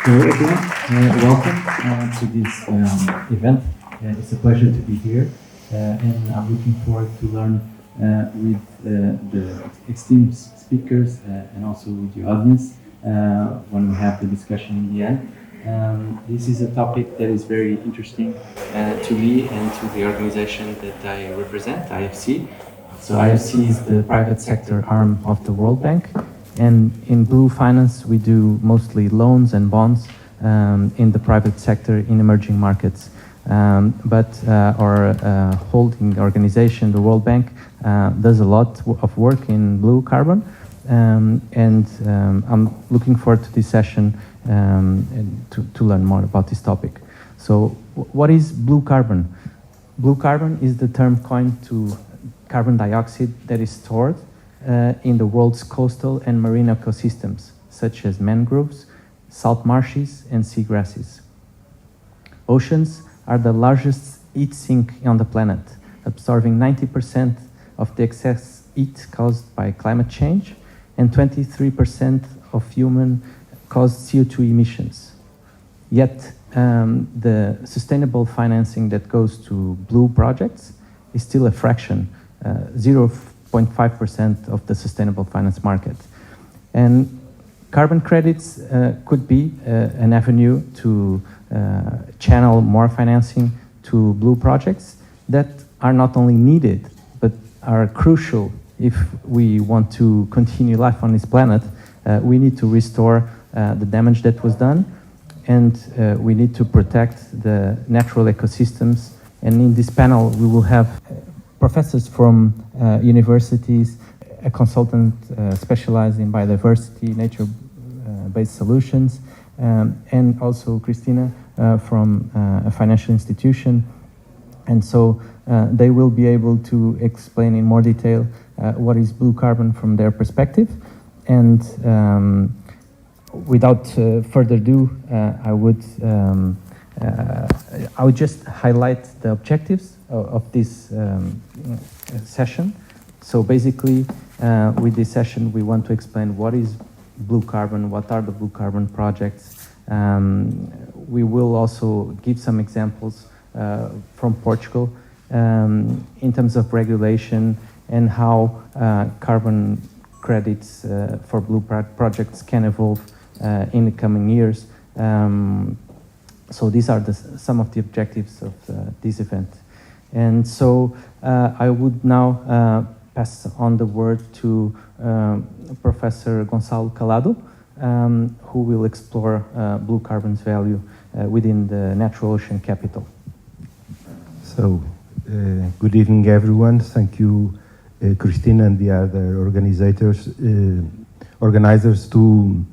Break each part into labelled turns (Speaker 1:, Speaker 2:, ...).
Speaker 1: Hello everyone, welcome to this event. It's a pleasure to be here and I'm looking forward to learn with the esteemed speakers and also with the audience when we have the discussion in the end. This is a topic that is very interesting to me and to the organization that I represent, IFC. So IFC is the private sector arm of the World Bank. And in Blue Finance, we do mostly loans and bonds in the private sector in emerging markets. But our holding organization, the World Bank, does a lot of work in blue carbon. And I'm looking forward to this session to learn more about this topic. So what is blue carbon? Blue carbon is the term coined to carbon dioxide that is stored in the world's coastal and marine ecosystems, such as mangroves, salt marshes, and seagrasses. Oceans are the largest heat sink on the planet, absorbing 90% of the excess heat caused by climate change and 23% of human-caused CO2 emissions. Yet, the sustainable financing that goes to blue projects is still a fraction, 0.5% of the sustainable finance market. And carbon credits could be an avenue to channel more financing to blue projects that are not only needed, but are crucial if we want to continue life on this planet. We need to restore the damage that was done, and we need to protect the natural ecosystems. And in this panel, we will have professors from universities, a consultant specialized in biodiversity, nature-based solutions, and also Cristina from a financial institution. And so they will be able to explain in more detail what is blue carbon from their perspective. And without further ado, I would just highlight the objectives of this session. So basically, with this session, we want to explain what is blue carbon, what are the blue carbon projects. We will also give some examples from Portugal in terms of regulation and how carbon credits for blue projects can evolve in the coming years. So these are some of the objectives of this event. And so I would now pass on the word to Professor Gonçalo Calado, who will explore blue carbon's value within the natural ocean capital.
Speaker 2: So, good evening, everyone. Thank you, Cristina and the other organizers to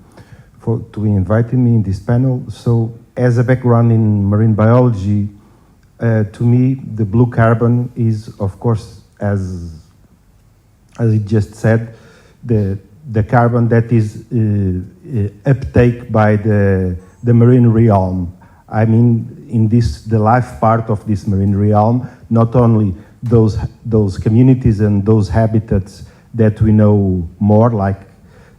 Speaker 2: inviting me in this panel. So, as a background in marine biology, to me, the blue carbon is, of course, as it just said, the carbon that is uptake by the marine realm. I mean, in the life part of this marine realm, not only those communities and those habitats that we know more, like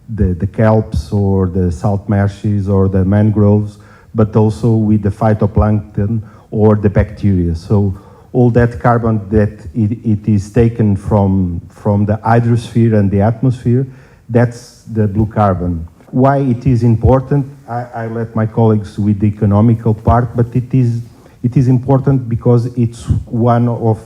Speaker 2: the kelps or the salt marshes or the mangroves, but also with the phytoplankton or the bacteria. So all that carbon that it is taken from the hydrosphere and the atmosphere, that's the blue carbon. Why it is important, I let my colleagues with the economical part, but it is important because it's one of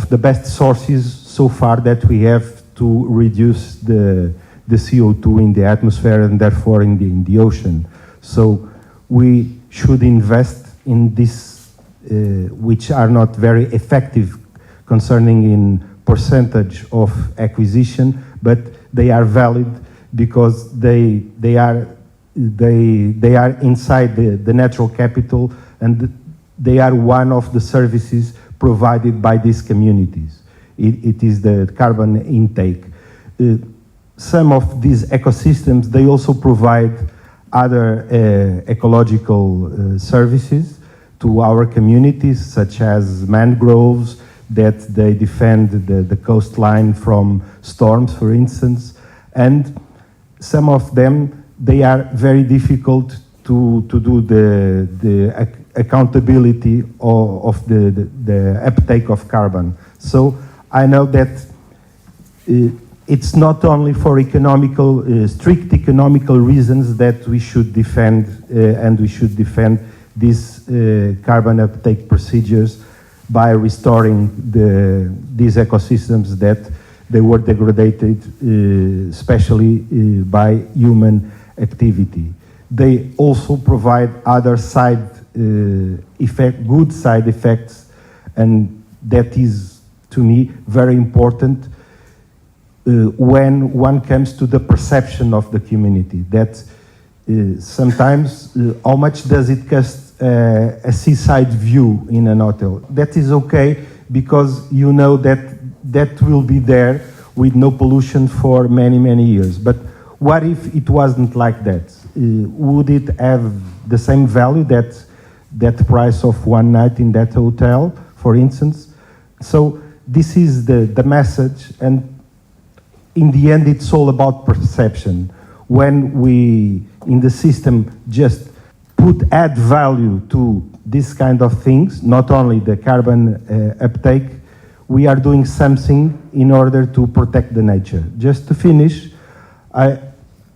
Speaker 2: the best sources so far that we have to reduce the CO2 in the atmosphere and therefore in the ocean. So we should invest in this, which are not very effective concerning in percentage of acquisition, but they are valid because they are inside the natural capital, and they are one of the services provided by these communities. It is the carbon intake. Some of these ecosystems, they also provide other ecological services to our communities, such as mangroves, that they defend the coastline from storms, for instance. And some of them, they are very difficult to do the accountability of the uptake of carbon. So I know that it's not only for strict economical reasons that we should defend and we should defend these carbon uptake procedures by restoring these ecosystems that they were degraded, especially by human activity. They also provide other good side effects, and that is, to me, very important when one comes to the perception of the community. That sometimes, how much does it cost a seaside view in an hotel? That is okay, because you know that will be there with no pollution for many, many years. But what if it wasn't like that? Would it have the same value, that price of one night in that hotel, for instance? So this is the message, and in the end it's all about perception. When we in the system just add value to this kind of things, not only the carbon uptake, we are doing something in order to protect the nature. Just to finish, I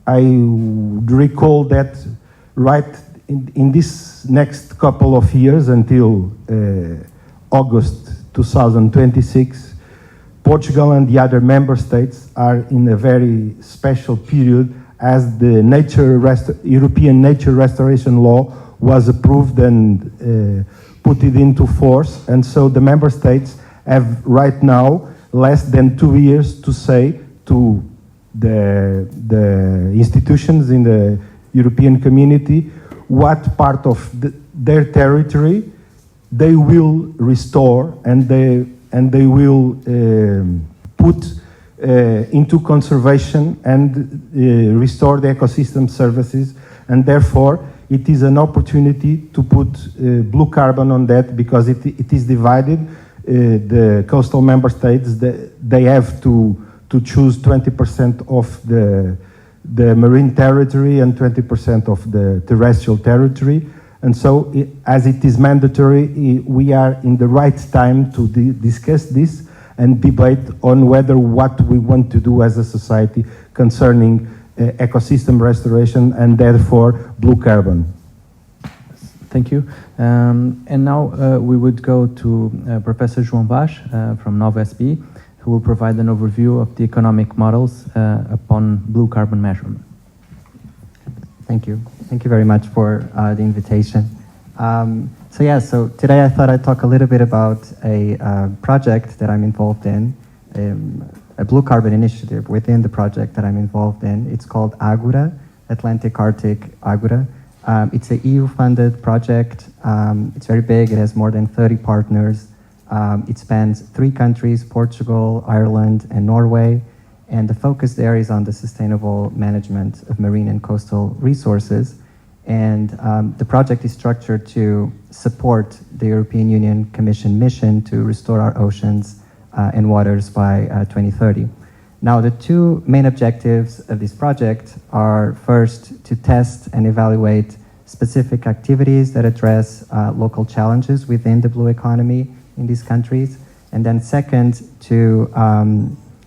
Speaker 2: recall that right in this next couple of years until August 2026, Portugal and the other member states are in a very special period, as the European Nature Restoration Law was approved and put it into force. And so the member states have right now less than 2 years to say to the institutions in the European community what part of their territory they will restore, and they will put into conservation and restore the ecosystem services. And therefore it is an opportunity to put blue carbon on that, because it is divided. The coastal member states, they have to choose 20% of the marine territory and 20% of the terrestrial territory. And so, as it is mandatory, we are in the right time to discuss this and debate on what we want to do as a society concerning ecosystem restoration and therefore blue carbon.
Speaker 1: Thank you. And now we would go to Professor João Vaz from Nova SB, who will provide an overview of the economic models upon blue carbon measurement.
Speaker 3: Thank you. Thank you very much for the invitation. So today I thought I'd talk a little bit about a project that I'm involved in, a blue carbon initiative within the project that I'm involved in. It's called Agora, Atlantic Arctic Agora. It's a EU-funded project. It's very big. It has more than 30 partners. It spans 3 countries, Portugal, Ireland, and Norway. And the focus there is on the sustainable management of marine and coastal resources. And the project is structured to support the European Union Commission mission to restore our oceans and waters by 2030. Now, the 2 main objectives of this project are, first, to test and evaluate specific activities that address local challenges within the blue economy in these countries. And then second, to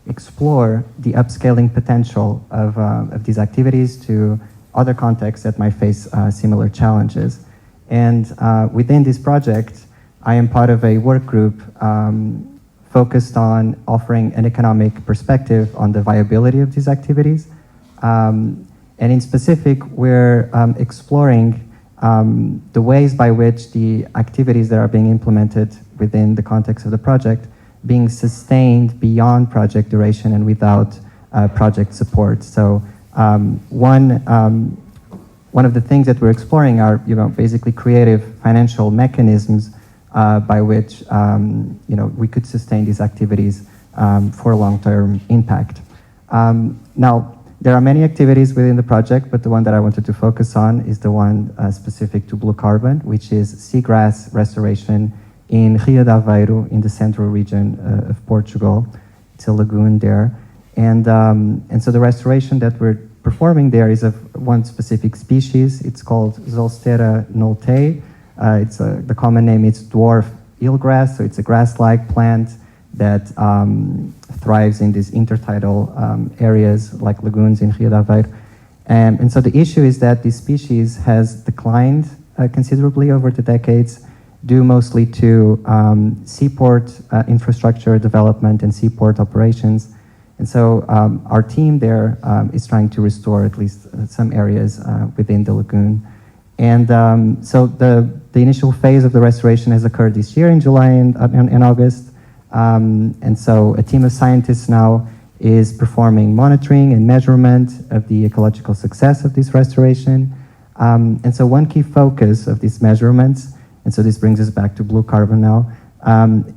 Speaker 3: explore the upscaling potential of these activities to other contexts that might face similar challenges. And within this project, I am part of a work group focused on offering an economic perspective on the viability of these activities. And in specific, we're exploring the ways by which the activities that are being implemented within the context of the project being sustained beyond project duration and without project support. So one of the things that we're exploring are, basically creative financial mechanisms by which, we could sustain these activities for long-term impact. Now, there are many activities within the project, but the one that I wanted to focus on is the one specific to blue carbon, which is seagrass restoration in Rio de Aveiro, in the central region of Portugal. It's a lagoon there. And so the restoration that we're performing there is of one specific species. It's called Zolstera noltei. The common name is dwarf eelgrass, so it's a grass-like plant that thrives in these intertidal areas like lagoons in Rio de Aveiro. And so the issue is that this species has declined considerably over the decades, due mostly to seaport infrastructure development and seaport operations. And so our team there is trying to restore at least some areas within the lagoon. And so the initial phase of the restoration has occurred this year in July and August. And so a team of scientists now is performing monitoring and measurement of the ecological success of this restoration. And so one key focus of these measurements, and so this brings us back to blue carbon now,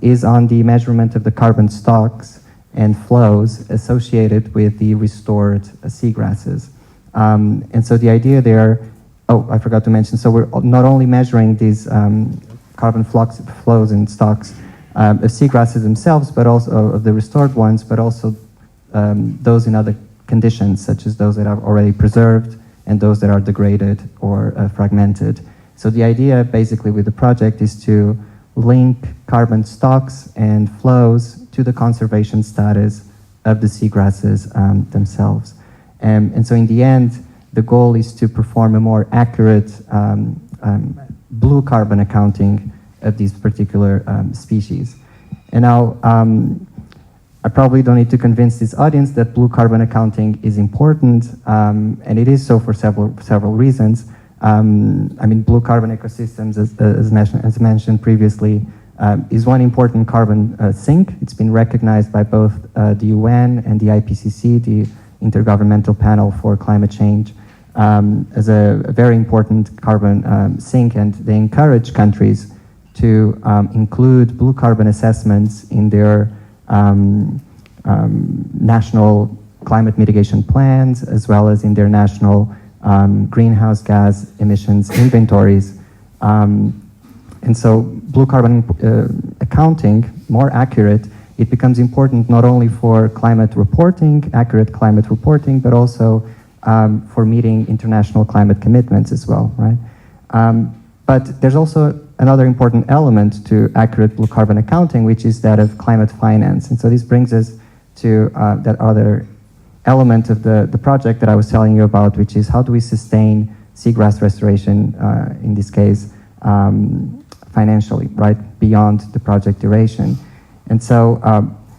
Speaker 3: is on the measurement of the carbon stocks and flows associated with the restored seagrasses. And so the idea there, oh, I forgot to mention, so we're not only measuring these carbon flows and stocks of seagrasses themselves, but also of the restored ones, but also those in other conditions, such as those that are already preserved and those that are degraded or fragmented. So the idea basically with the project is to link carbon stocks and flows to the conservation status of the seagrasses themselves. And so in the end, the goal is to perform a more accurate blue carbon accounting of these particular species. And now, I probably don't need to convince this audience that blue carbon accounting is important, and it is so for several reasons. I mean, blue carbon ecosystems, as mentioned previously, is one important carbon sink. It's been recognized by both the UN and the IPCC, the Intergovernmental Panel for Climate Change, as a very important carbon sink, and they encourage countries to include blue carbon assessments in their national climate mitigation plans, as well as in their national greenhouse gas emissions inventories. And so blue carbon accounting, more accurate, it becomes important not only for climate reporting, accurate climate reporting, but also for meeting international climate commitments as well, right? But there's also another important element to accurate blue carbon accounting, which is that of climate finance. And so this brings us to that other element of the project that I was telling you about, which is how do we sustain seagrass restoration, in this case, financially, right, beyond the project duration. And so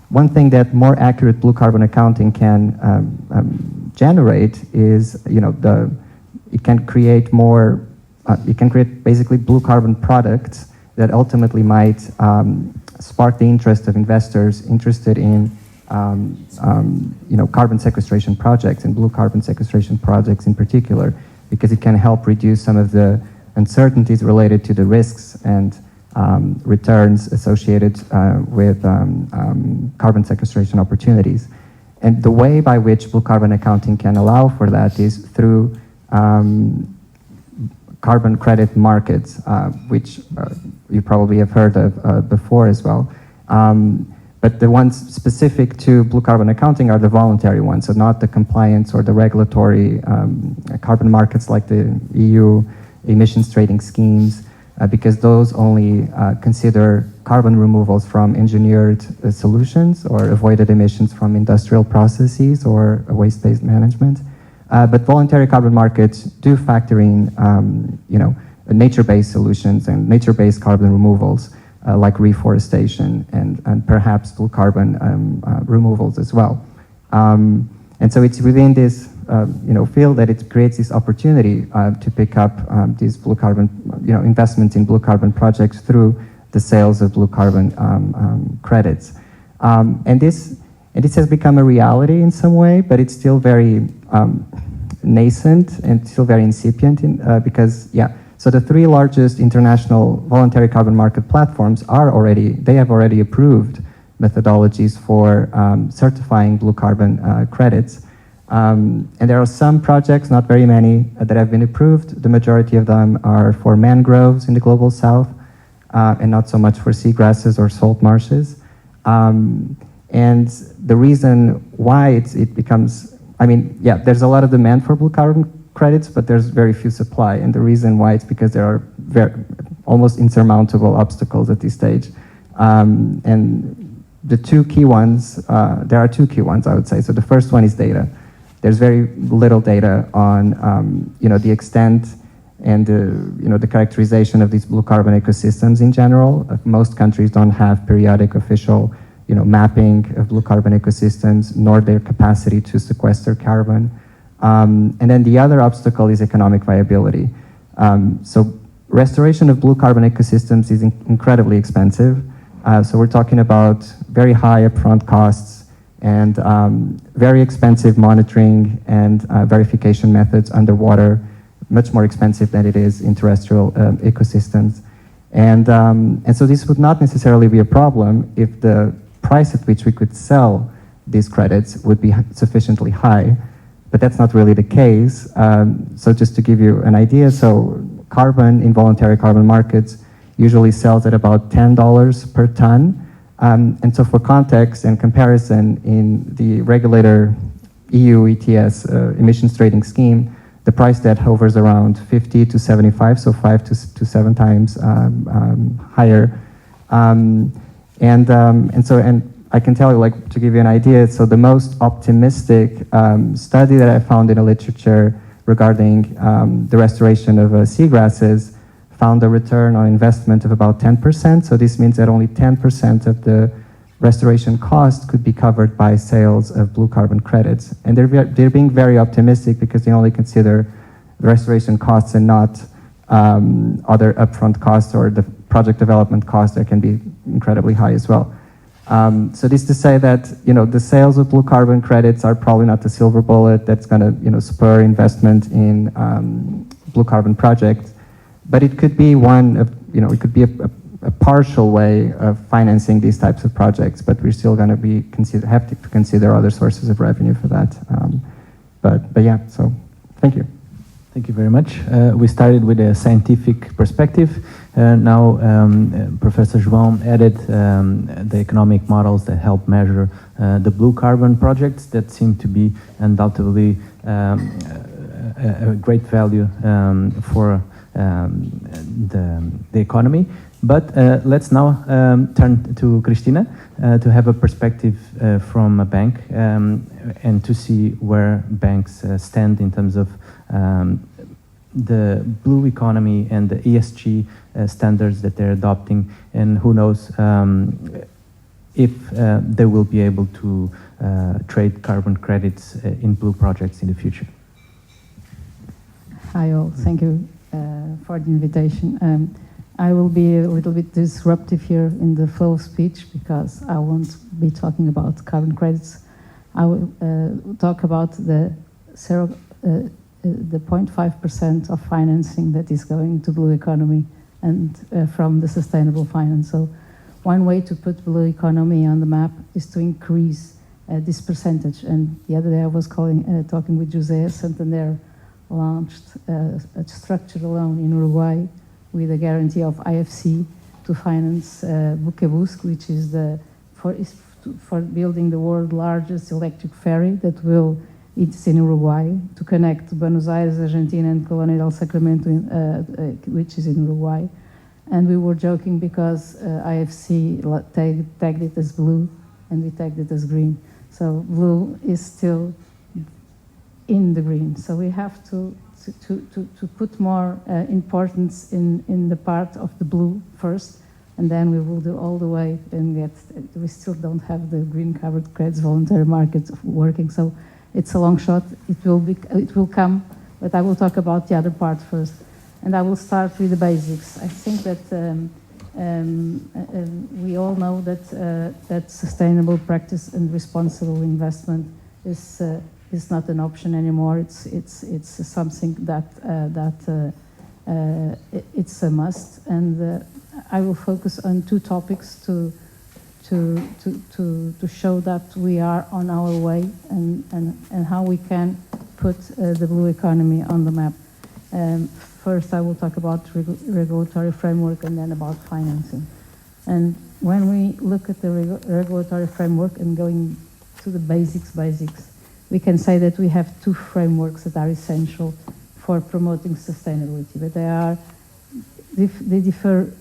Speaker 3: one thing that more accurate blue carbon accounting can generate is, it can create more, it can create basically blue carbon products that ultimately might spark the interest of investors interested in carbon sequestration projects and blue carbon sequestration projects in particular, because it can help reduce some of the uncertainties related to the risks and returns associated with carbon sequestration opportunities. And the way by which blue carbon accounting can allow for that is through carbon credit markets, which you probably have heard of before as well. But the ones specific to blue carbon accounting are the voluntary ones, so not the compliance or the regulatory carbon markets like the EU emissions trading schemes, because those only consider carbon removals from engineered solutions or avoided emissions from industrial processes or waste-based management. But voluntary carbon markets do factor in, nature-based solutions and nature-based carbon removals, like reforestation and perhaps blue carbon removals as well. And so it's within this field that it creates this opportunity to pick up these blue carbon, investments in blue carbon projects through the sales of blue carbon credits. And this has become a reality in some way, but it's still very nascent and still very incipient because, so the three largest international voluntary carbon market platforms have already approved methodologies for certifying blue carbon credits. And there are some projects, not very many, that have been approved. The majority of them are for mangroves in the global south, and not so much for seagrasses or salt marshes. And the reason why it becomes I mean, yeah, there's a lot of demand for blue carbon credits, but there's very few supply. And the reason why it's because there are almost insurmountable obstacles at this stage. And the two key ones, there are two key ones, I would say. So the first one is data. There's very little data on, the extent and the characterization of these blue carbon ecosystems in general. Most countries don't have periodic official, mapping of blue carbon ecosystems, nor their capacity to sequester carbon. And then the other obstacle is economic viability. So restoration of blue carbon ecosystems is incredibly expensive. So we're talking about very high upfront costs and very expensive monitoring and verification methods underwater, much more expensive than it is in terrestrial ecosystems. And so this would not necessarily be a problem if the price at which we could sell these credits would be sufficiently high, but that's not really the case. So just to give you an idea, so carbon, involuntary carbon markets, usually sells at about $10 per ton. And so for context and comparison, in the regulator EU ETS emissions trading scheme, the price that hovers around 50 to 75, so 5 to 7 times higher. And I can tell you, like, to give you an idea, so the most optimistic study that I found in the literature regarding the restoration of seagrasses found a return on investment of about 10%. So this means that only 10% of the restoration cost could be covered by sales of blue carbon credits. And they're being very optimistic because they only consider the restoration costs and not other upfront costs or the project development costs that can be incredibly high as well. So this to say that, the sales of blue carbon credits are probably not the silver bullet that's going to, spur investment in blue carbon projects, but it could be one of, it could be a partial way of financing these types of projects, but we're still going to have to consider other sources of revenue for that. But yeah, so thank you.
Speaker 1: Thank you very much. We started with a scientific perspective. Now Professor João added the economic models that help measure the blue carbon projects that seem to be undoubtedly a great value for the economy. But let's now turn to Cristina to have a perspective from a bank and to see where banks stand in terms of the blue economy and the ESG standards that they're adopting, and who knows if they will be able to trade carbon credits in blue projects in the future.
Speaker 4: Hi all, thank you for the invitation. I will be a little bit disruptive here in the flow of speech because I won't be talking about carbon credits. I will talk about the 0.5% of financing that is going to blue economy and from the sustainable finance. So one way to put blue economy on the map is to increase this percentage. And the other day I was talking with José. Santander launched a structured loan in Uruguay with a guarantee of IFC to finance Buquebusque, which is for building the world's largest electric ferry that will, it's in Uruguay, to connect Buenos Aires, Argentina, and Colônia del Sacramento, which is in Uruguay. And we were joking because IFC tagged it as blue, and we tagged it as green. So blue is still in the green. So we have to put more importance in the part of the blue first, and then we will do all the way and we still don't have the green carbon credits voluntary market working. So it's a long shot. It will come, but I will talk about the other part first. And I will start with the basics. I think that we all know that sustainable practice and responsible investment is not an option anymore. It's something that it's a must. And I will focus on two topics to show that we are on our way and how we can put the blue economy on the map. First, I will talk about regulatory framework and then about financing. And when we look at the regulatory framework and going to the basics, we can say that we have two frameworks that are essential for promoting sustainability, but they differ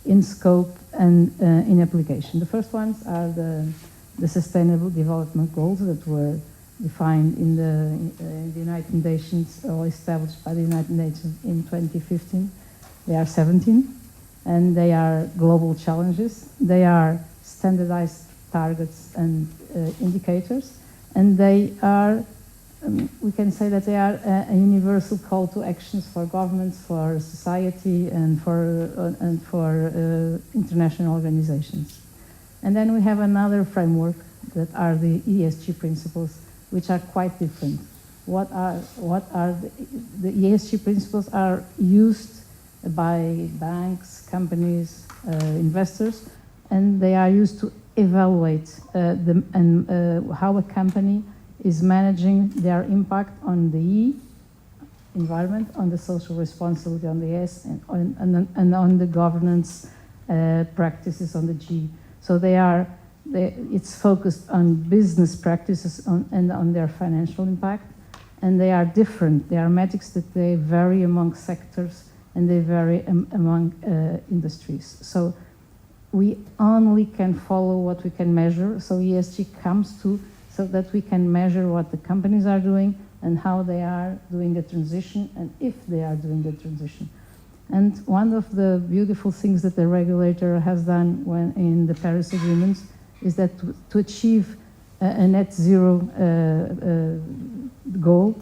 Speaker 4: in scope and in application. The first ones are the Sustainable Development Goals that were defined in the United Nations, or established by the United Nations in 2015. They are 17, and they are global challenges. They are standardized targets and indicators, and they are, we can say that they are a universal call to actions for governments, for society, and for international organizations. And then we have another framework that are the ESG principles, which are quite different. What are the ESG principles are used by banks, companies, investors, and they are used to evaluate how a company is managing their impact on the E, environment, on the social responsibility, on the S, and on the governance practices on the G. So it's focused on business practices and on their financial impact, and they are different. They are metrics that they vary among sectors and they vary among industries. So we only can follow what we can measure. So ESG comes to so that we can measure what the companies are doing and how they are doing the transition and if they are doing the transition. And one of the beautiful things that the regulator has done when in the Paris Agreements is that to achieve a net zero goal,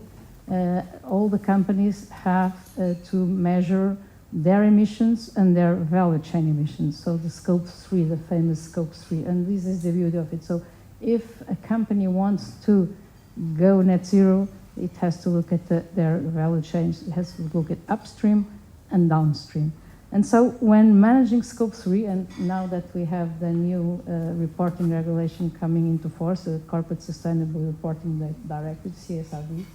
Speaker 4: all the companies have to measure their emissions and their value chain emissions. So the scope 3, the famous scope 3, and this is the beauty of it. So if a company wants to go net zero, it has to look at their value chains. It has to look at upstream and downstream. And so when managing scope 3, and now that we have the new reporting regulation coming into force, the Corporate Sustainable Reporting Directive, CSRD,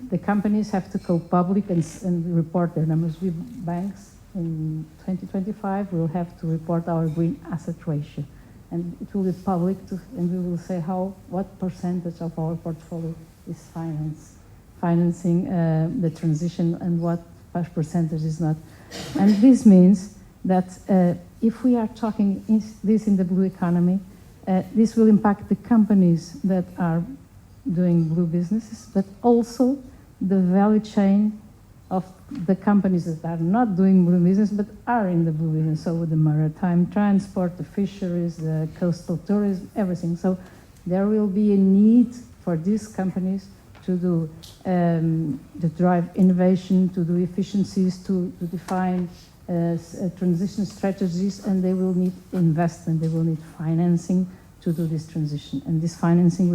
Speaker 4: the companies have to go public and report their numbers. With banks in 2025, we'll have to report our green asset ratio. And it will be public, and we will say what percentage of our portfolio is financing the transition and what percentage is not. And this means that if we are talking this in the blue economy, this will impact the companies that are doing blue businesses, but also the value chain of the companies that are not doing blue business but are in the blue business. So the maritime transport, the fisheries, the coastal tourism, everything. So there will be a need for these companies to do to drive innovation, to do efficiencies, to define transition strategies, and they will need investment, they will need financing to do this transition. And this financing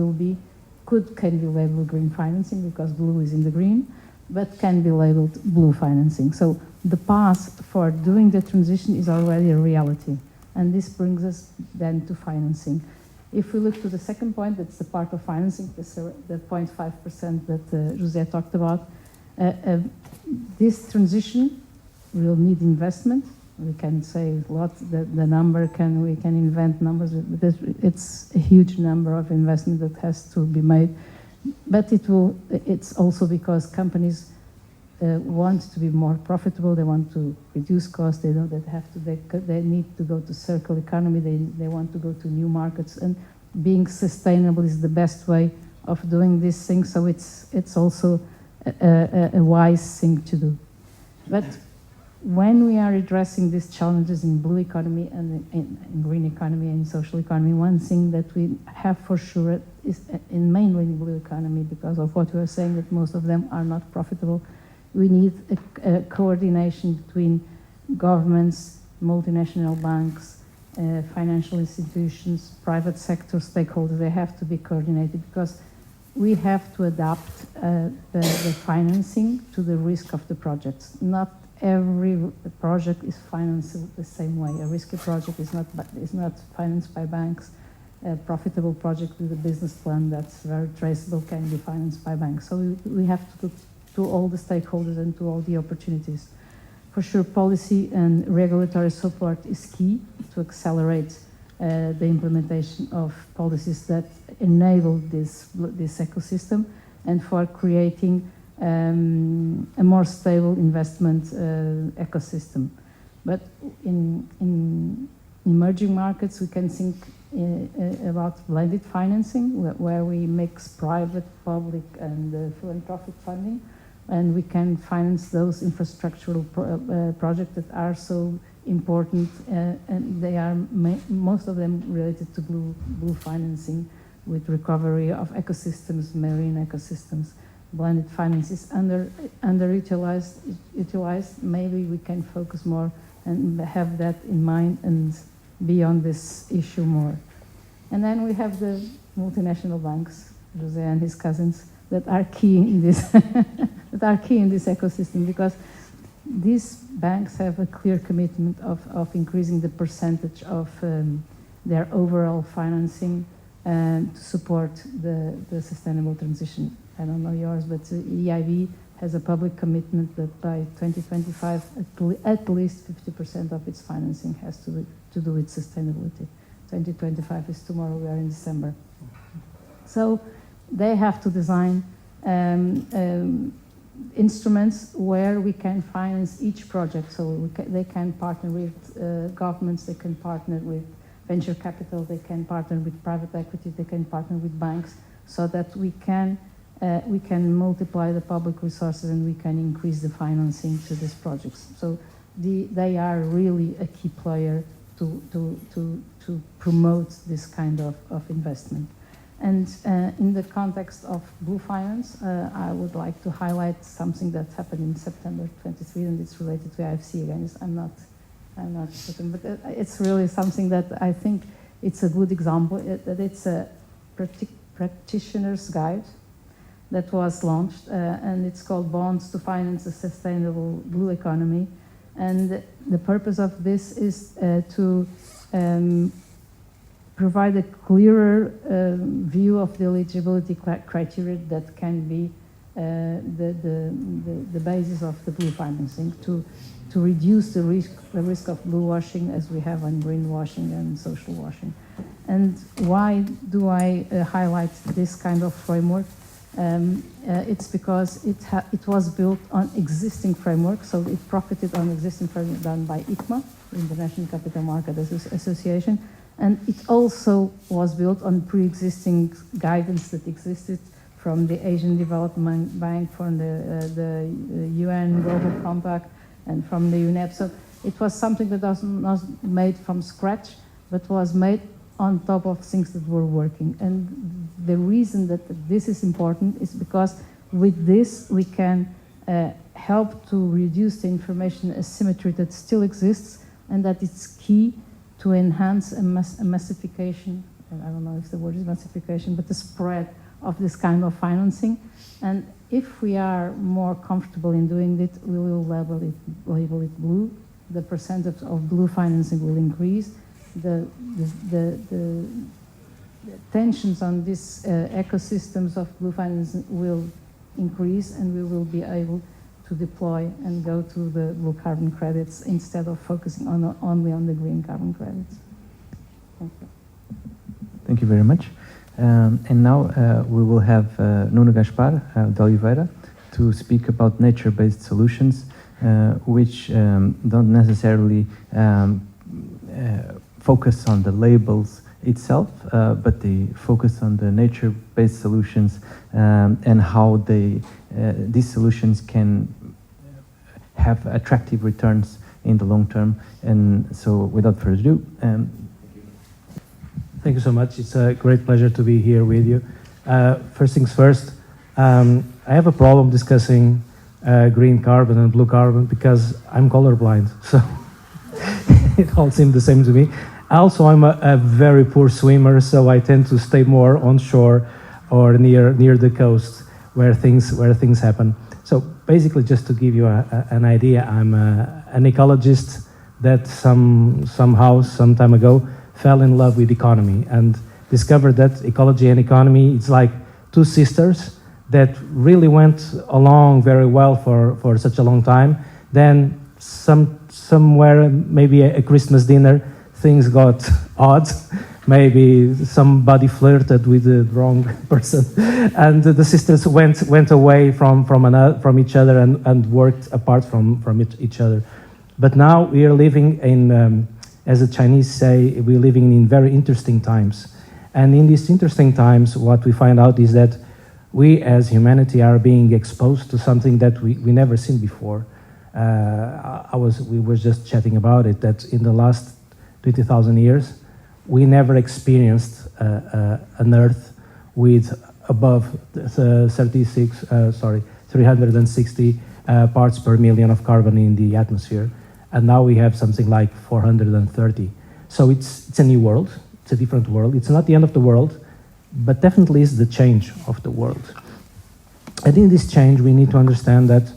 Speaker 4: can be labeled green financing because blue is in the green, but can be labeled blue financing. So the path for doing the transition is already a reality. And this brings us then to financing. If we look to the second point, that's the part of financing, the 0.5% that José talked about. This transition will need investment. We can say a lot, the number, we can invent numbers, but it's a huge number of investment that has to be made. But it's also because companies want to be more profitable, they want to reduce costs, they know that they need to go to circular economy, they want to go to new markets, and being sustainable is the best way of doing this thing, so it's also a wise thing to do. But when we are addressing these challenges in blue economy and in green economy and social economy, one thing that we have for sure is mainly in blue economy, because of what we are saying, that most of them are not profitable, we need a coordination between governments, multinational banks, financial institutions, private sector stakeholders. They have to be coordinated because we have to adapt the financing to the risk of the projects. Not every project is financed the same way. A risky project is not financed by banks. A profitable project with a business plan that's very traceable can be financed by banks. So we have to look to all the stakeholders and to all the opportunities. For sure, policy and regulatory support is key to accelerate the implementation of policies that enable this ecosystem, and for creating a more stable investment ecosystem. But in emerging markets, we can think about blended financing, where we mix private, public, and philanthropic funding, and we can finance those infrastructural projects that are so important, and they are most of them related to blue financing, with recovery of ecosystems, marine ecosystems. Blended finance is underutilized. Maybe we can focus more and have that in mind and be on this issue more. And then we have the multinational banks, José and his cousins, that are key in this that are key in this ecosystem, because these banks have a clear commitment of increasing the percentage of their overall financing to support the sustainable transition. I don't know yours, but EIB has a public commitment that by 2025, at least 50% of its financing has to do with sustainability. 2025 is tomorrow, we are in December. So they have to design instruments where we can finance each project. So they can partner with governments, they can partner with venture capital, they can partner with private equity, they can partner with banks, so that we can multiply the public resources and we can increase the financing to these projects. So they are really a key player to promote this kind of investment. And in the context of blue finance, I would like to highlight something that happened in September 23, and it's related to IFC again. I'm not certain, but it's really something that I think it's a good example, that it's a practitioner's guide that was launched, and it's called Bonds to Finance a Sustainable Blue Economy. And the purpose of this is to provide a clearer view of the eligibility criteria that can be the basis of the blue financing, to reduce the risk of blue washing, as we have on greenwashing and social washing. And why do I highlight this kind of framework? It's because it was built on existing framework, so it profited on existing framework done by ICMA, International Capital Market Association, and it also was built on pre-existing guidance that existed from the Asian Development Bank, from the UN Global Compact, and from the UNEP. So it was something that was not made from scratch, but was made on top of things that were working. And the reason that this is important is because with this we can help to reduce the information asymmetry that still exists, and that it's key to enhance a massification, I don't know if the word is massification, but the spread of this kind of financing. And if we are more comfortable in doing it, we will label it blue. The percentage of blue financing will increase. The tensions on these ecosystems of blue financing will increase, and we will be able to deploy and go to the blue carbon credits instead of focusing only on the green carbon credits. Thank you.
Speaker 5: Thank you very much. And now we will have Nuno Gaspar de Oliveira to speak about nature-based solutions, which don't necessarily focus on the labels itself, but they focus on the nature-based solutions and how these solutions can have attractive returns in the long term. And so, without further ado,
Speaker 6: thank you so much. It's a great pleasure to be here with you. First things first, I have a problem discussing green carbon and blue carbon because I'm colorblind, so it all seemed the same to me. Also, I'm a very poor swimmer, so I tend to stay more on shore or near the coast where things happen. So basically, just to give you an idea, I'm an ecologist that somehow, some time ago, fell in love with economy and discovered that ecology and economy, it's like two sisters that really went along very well for such a long time. Then somewhere, maybe a Christmas dinner, things got odd. Maybe somebody flirted with the wrong person, and the sisters went away from each other and worked apart from each other. But now we are living in, as the Chinese say, we're living in very interesting times. And in these interesting times, what we find out is that we as humanity are being exposed to something that we never seen before. We were just chatting about it, that in the last 20,000 years, we never experienced an Earth with above 360 parts per million of carbon in the atmosphere. And now we have something like 430. So it's a new world, it's a different world. It's not the end of the world, but definitely it's the change of the world. And in this change, we need to understand that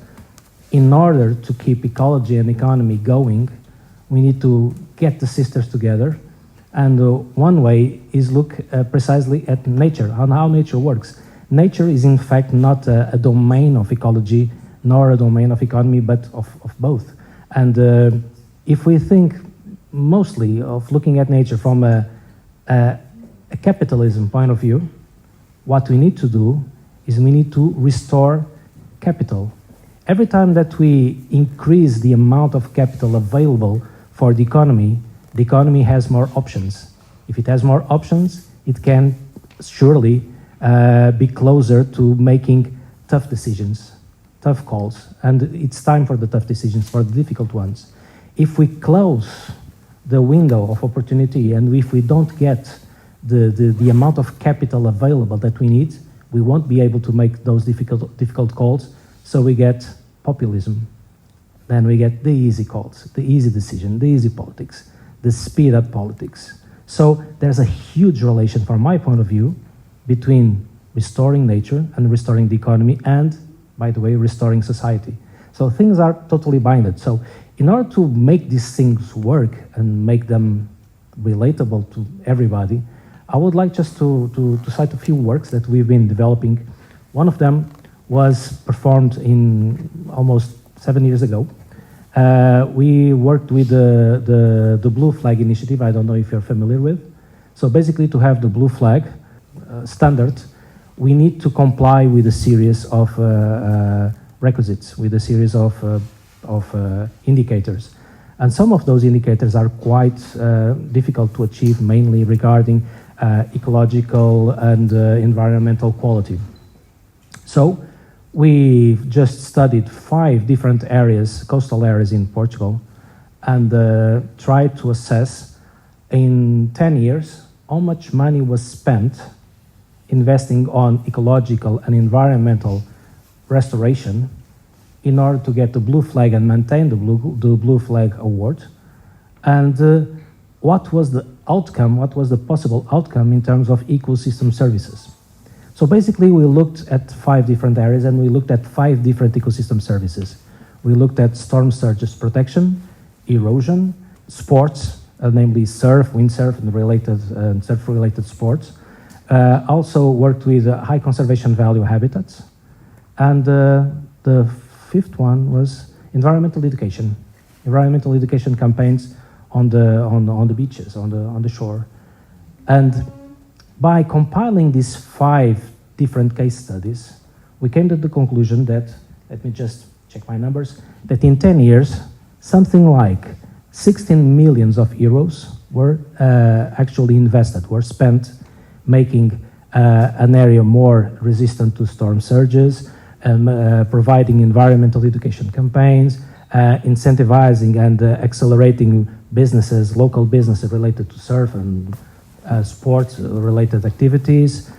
Speaker 6: in order to keep ecology and economy going, we need to get the sisters together. And one way is look precisely at nature, on how nature works. Nature is in fact not a domain of ecology, nor a domain of economy, but of both. And if we think mostly of looking at nature from a capitalism point of view, what we need to do is we need to restore capital. Every time that we increase the amount of capital available for the economy has more options. If it has more options, it can surely be closer to making tough decisions, tough calls. And it's time for the tough decisions, for the difficult ones. If we close the window of opportunity and if we don't get the amount of capital available that we need, we won't be able to make those difficult calls. So we get populism. Then we get the easy calls, the easy decision, the easy politics, the speed up politics. So there's a huge relation, from my point of view, between restoring nature and restoring the economy and, by the way, restoring society. So things are totally binded. So in order to make these things work and make them relatable to everybody, I would like just to cite a few works that we've been developing. One of them was performed in almost 7 years ago. We worked with the Blue Flag Initiative. I don't know if you're familiar with. So basically, to have the Blue Flag standard, we need to comply with a series of requisites, with a series of indicators. And some of those indicators are quite difficult to achieve, mainly regarding ecological and environmental quality. So we just studied 5 different areas, coastal areas in Portugal, and tried to assess in 10 years how much money was spent investing on ecological and environmental restoration in order to get the Blue Flag and maintain the Blue Flag award, and what was the outcome, what was the possible outcome in terms of ecosystem services. So basically, we looked at 5 different areas and we looked at 5 different ecosystem services. We looked at storm surges protection, erosion, sports, namely surf, windsurf, and surf-related sports. Also worked with high conservation value habitats. And the 5th one was environmental education campaigns on the beaches, on the shore. And by compiling these 5 different case studies, we came to the conclusion that, let me just check my numbers, that in 10 years, something like 16 million euros were actually invested, were spent making an area more resistant to storm surges, providing environmental education campaigns, incentivizing and accelerating businesses, local businesses related to surf and sports-related activities,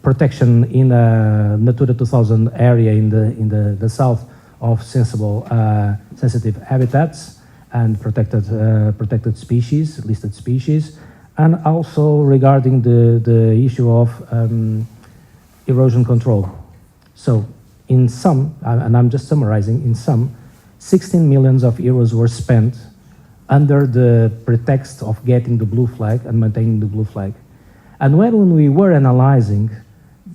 Speaker 6: protection in a Natura 2000 area in the south of sensitive habitats and protected species, listed species, and also regarding the issue of erosion control. So in sum, and I'm just summarizing, in sum, 16 million euros were spent under the pretext of getting the Blue Flag and maintaining the Blue Flag. And when we were analyzing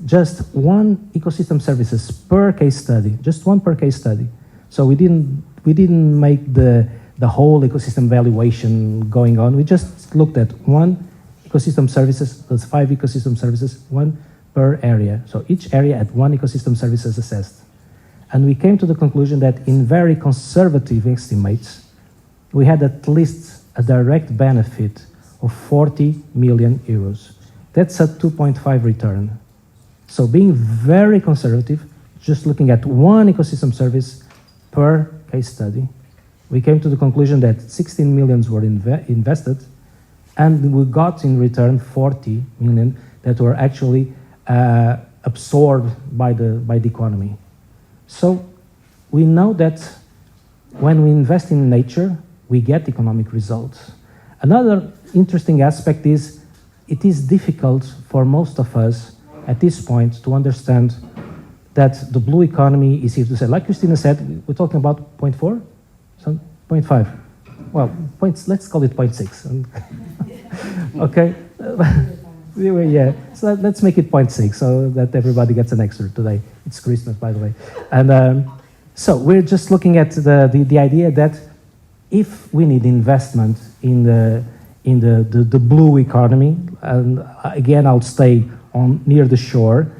Speaker 6: just one ecosystem services per case study, just one per case study, so we didn't make the the whole ecosystem valuation going on. We just looked at one ecosystem services, those 5 ecosystem services, one per area. So each area had one ecosystem services assessed. And we came to the conclusion that in very conservative estimates, we had at least a direct benefit of 40 million euros. That's a 2.5 return. So being very conservative, just looking at one ecosystem service per case study, we came to the conclusion that 16 millions were invested, and we got in return 40 million that were actually absorbed by the economy. So we know that when we invest in nature, we get economic results. Another interesting aspect is it is difficult for most of us at this point to understand that the blue economy is here to say. Like Cristina said, we're talking about 0.4? 0.5. Well, let's call it 0.6. Okay? Yeah, so let's make it 0.6 so that everybody gets an extra today. It's Christmas, by the way. And so we're just looking at the idea that if we need investment in the blue economy, and again, I'll stay near the shore.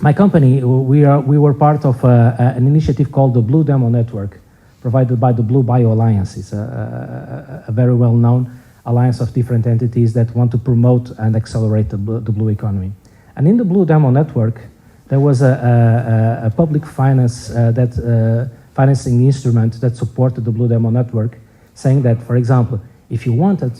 Speaker 6: My company, we were part of an initiative called the Blue Demo Network, provided by the Blue Bio Alliance. It's a very well-known alliance of different entities that want to promote and accelerate the blue economy. And in the Blue Demo Network, there was a public financing instrument that supported the Blue Demo Network, saying that, for example, if you wanted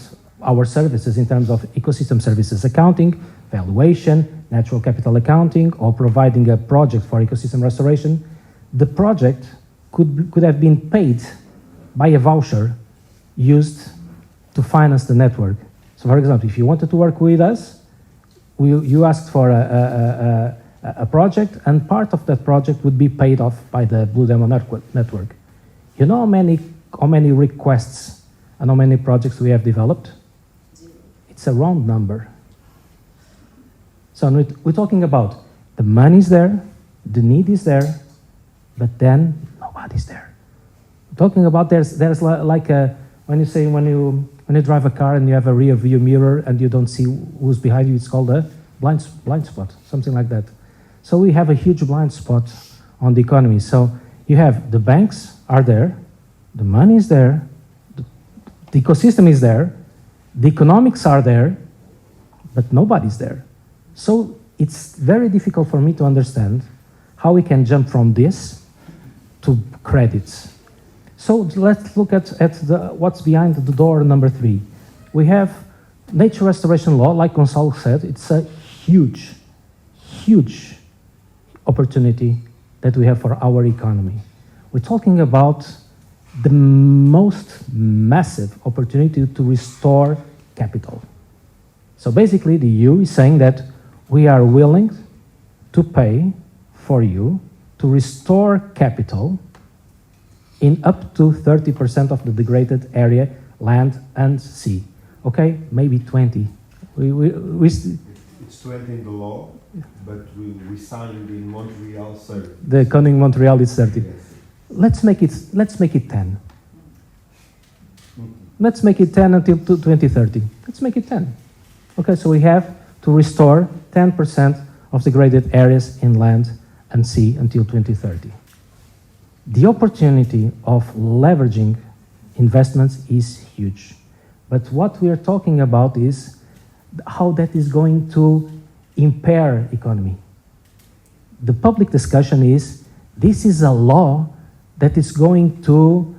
Speaker 6: our services in terms of ecosystem services accounting, valuation, natural capital accounting, or providing a project for ecosystem restoration, the project could have been paid by a voucher used to finance the network. So, for example, if you wanted to work with us, you asked for a project, and part of that project would be paid off by the Blue Demo Network. You know how many requests and how many projects we have developed? It's a round number. So we're talking about the money's there, the need is there, but then nobody's there. We're talking about there's like when you drive a car and you have a rear view mirror and you don't see who's behind you, it's called a blind spot, something like that. So we have a huge blind spot on the economy. So you have the banks are there, the money is there, the ecosystem is there, the economics are there, but nobody's there. So it's very difficult for me to understand how we can jump from this to credits. So let's look at what's behind the door number 3. We have nature restoration law, like Gonçalo said, it's a huge opportunity that we have for our economy. We're talking about the most massive opportunity to restore capital. So basically the EU is saying that we are willing to pay for you to restore capital in up to 30% of the degraded area, land and sea. Okay, maybe 20.
Speaker 2: It's 20 in the law, but we signed in Montreal 30.
Speaker 6: The coming Montreal is 30.
Speaker 2: Yes.
Speaker 6: Let's make it 10. Let's make it 10 until 2030. Let's make it 10. Okay, so we have to restore 10% of degraded areas in land and sea until 2030. The opportunity of leveraging investments is huge. But what we are talking about is how that is going to impair economy. The public discussion is, this is a law that is going to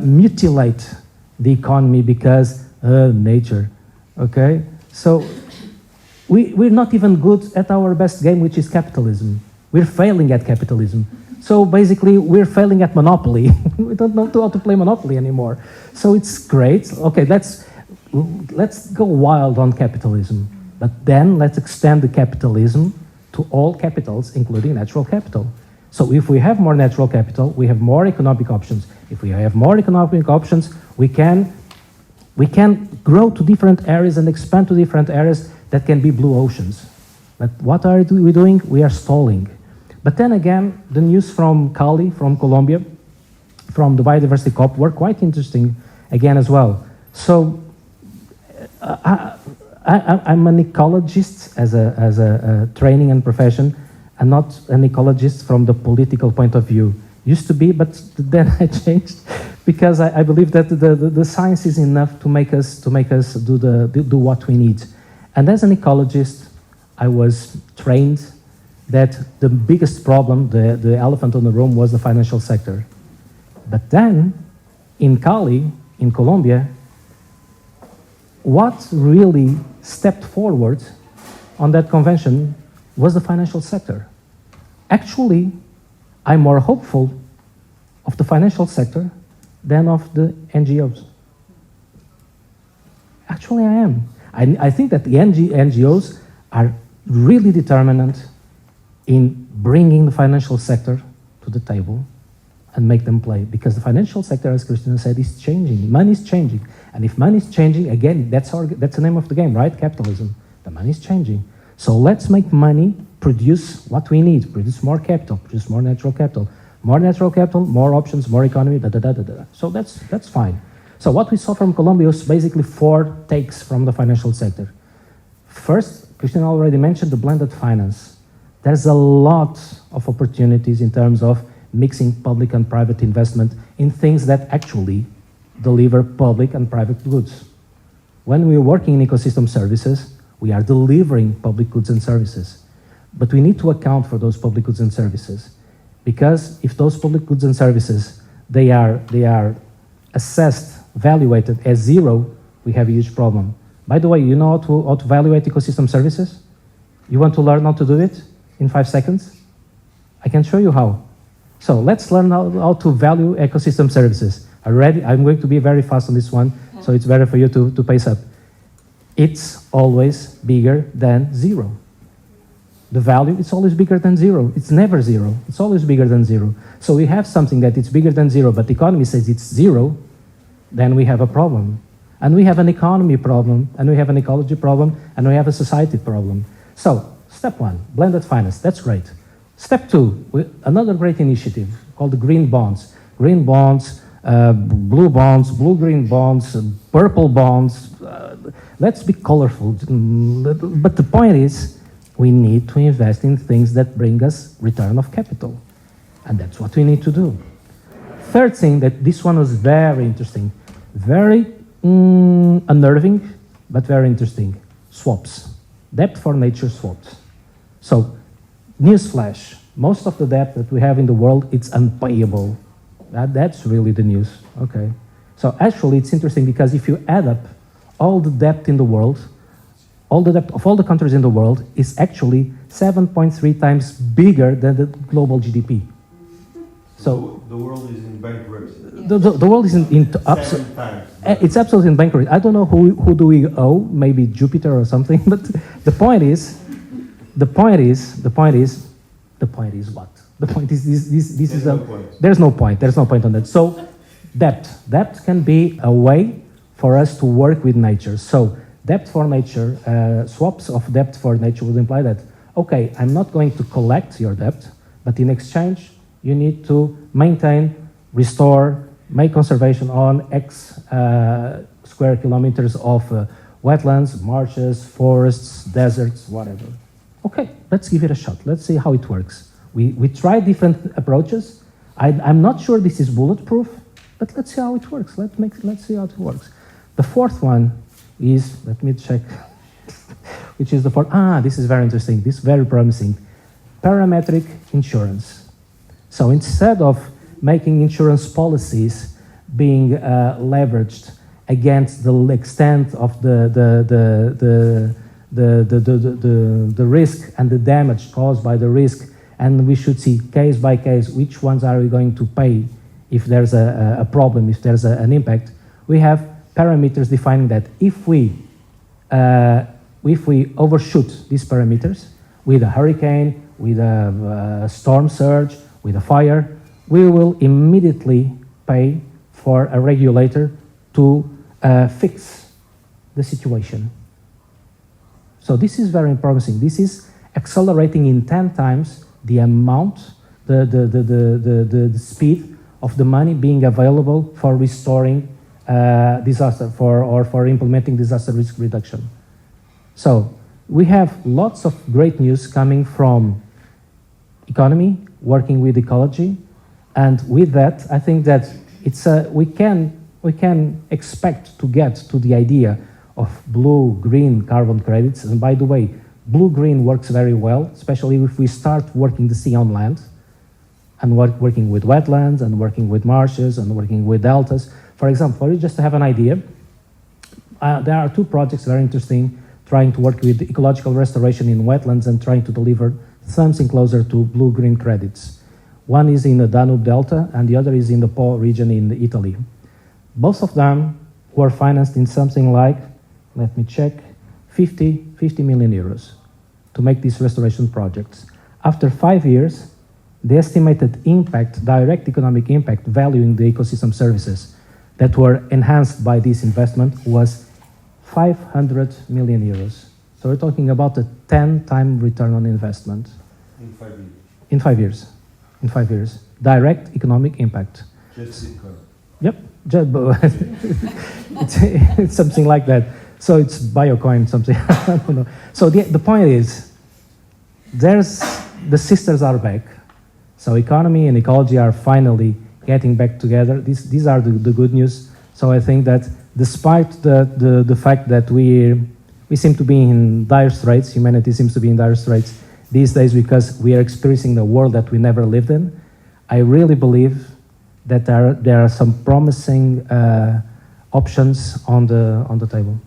Speaker 6: mutilate the economy because nature, okay? So we're not even good at our best game, which is capitalism. We're failing at capitalism. So basically, we're failing at monopoly. We don't know how to play monopoly anymore. So it's great. Okay, let's go wild on capitalism. But then let's extend the capitalism to all capitals, including natural capital. So if we have more natural capital, we have more economic options. If we have more economic options, we can grow to different areas and expand to different areas that can be blue oceans. But what are we doing? We are stalling. But then again, the news from Cali, from Colombia, from the Biodiversity COP were quite interesting again as well. So I'm an ecologist as a training and profession, and not an ecologist from the political point of view. Used to be, but then I changed because I believe that the science is enough to make us do what we need. And as an ecologist, I was trained that the biggest problem, the elephant in the room, was the financial sector. But then, in Cali, in Colombia, what really stepped forward on that convention was the financial sector. Actually, I'm more hopeful of the financial sector than of the NGOs. Actually, I am. I think that the NGOs are really determinant in bringing the financial sector to the table and make them play. Because the financial sector, as Cristina said, is changing. Money is changing. And if money is changing, again, that's the name of the game, right? Capitalism. The money is changing. So let's make money produce what we need, produce more capital, produce more natural capital. More natural capital, more options, more economy, da-da-da-da-da. So that's fine. So what we saw from Colombia was basically 4 takes from the financial sector. First, Cristina already mentioned the blended finance. There's a lot of opportunities in terms of mixing public and private investment in things that actually deliver public and private goods. When we're working in ecosystem services, we are delivering public goods and services. But we need to account for those public goods and services. Because if those public goods and services, they are assessed, evaluated as 0, we have a huge problem. By the way, you know how to evaluate ecosystem services? You want to learn how to do it in 5 seconds? I can show you how. So let's learn how to value ecosystem services. I'm going to be very fast on this one, so it's better for you to pace up. It's always bigger than 0. The value, it's always bigger than 0. It's never 0. It's always bigger than 0. So we have something that it's bigger than 0, but the economy says it's 0, then we have a problem. And we have an economy problem, and we have an ecology problem, and we have a society problem. So, step 1, blended finance, that's great. Step 2, another great initiative called the green bonds. Green bonds, blue-green bonds, purple bonds. Let's be colorful. But the point is, we need to invest in things that bring us return of capital. And that's what we need to do. Third thing, that this one was very interesting. Very unnerving, but very interesting. Swaps. Debt for nature swaps. So, newsflash. Most of the debt that we have in the world, it's unpayable. That's really the news. Okay. So actually, it's interesting because if you add up all the debt in the world, all the debt of all the countries in the world is actually 7.3 times bigger than the global GDP. So
Speaker 2: the world is in bankruptcy.
Speaker 6: The world is it's absolutely in bankruptcy. I don't know who do we owe, maybe Jupiter or something. But the point is what? The point is this is there's no point on that. So debt can be a way for us to work with nature. So debt for nature, swaps of debt for nature would imply that, okay, I'm not going to collect your debt, but in exchange, you need to maintain, restore, make conservation on X square kilometers of wetlands, marshes, forests, deserts, whatever. Okay, let's give it a shot. Let's see how it works. We try different approaches. I'm not sure this is bulletproof, but let's see how it works. Let's see how it works. The fourth one is, let me check, which is the fourth. This is very interesting. This is very promising. Parametric insurance. So instead of making insurance policies being leveraged against the extent of the risk and the damage caused by the risk, and we should see case by case which ones are we going to pay if there's a problem, if there's an impact, we have parameters defining that if we overshoot these parameters with a hurricane, with a storm surge, with a fire, we will immediately pay for a regulator to fix the situation. So this is very promising. This is accelerating in 10 times the amount, the speed of the money being available for restoring disaster or for implementing disaster risk reduction. So we have lots of great news coming from economy, working with ecology, and with that, I think that we can expect to get to the idea of blue-green carbon credits. And by the way, blue-green works very well, especially if we start working the sea on land, and working with wetlands, and working with marshes, and working with deltas. For example, just to have an idea, there are two projects very interesting, trying to work with ecological restoration in wetlands and trying to deliver something closer to blue-green credits. One is in the Danube Delta, and the other is in the Po region in Italy. Both of them were financed in something like, let me check, 50 million euros to make these restoration projects. After 5 years, the estimated impact, direct economic impact, valuing the ecosystem services that were enhanced by this investment was 500 million euros. So we're talking about a 10-time return on investment.
Speaker 2: In 5 years.
Speaker 6: In 5 years. In 5 years. Direct economic impact.
Speaker 2: Just income.
Speaker 6: Yep. It's something like that. So it's Biocoin, something. I don't know. So the point is, the sisters are back. So economy and ecology are finally getting back together. These are the good news. So I think that despite the fact that we seem to be in dire straits, humanity seems to be in dire straits these days because we are experiencing a world that we never lived in, I really believe that there are some promising options on the table.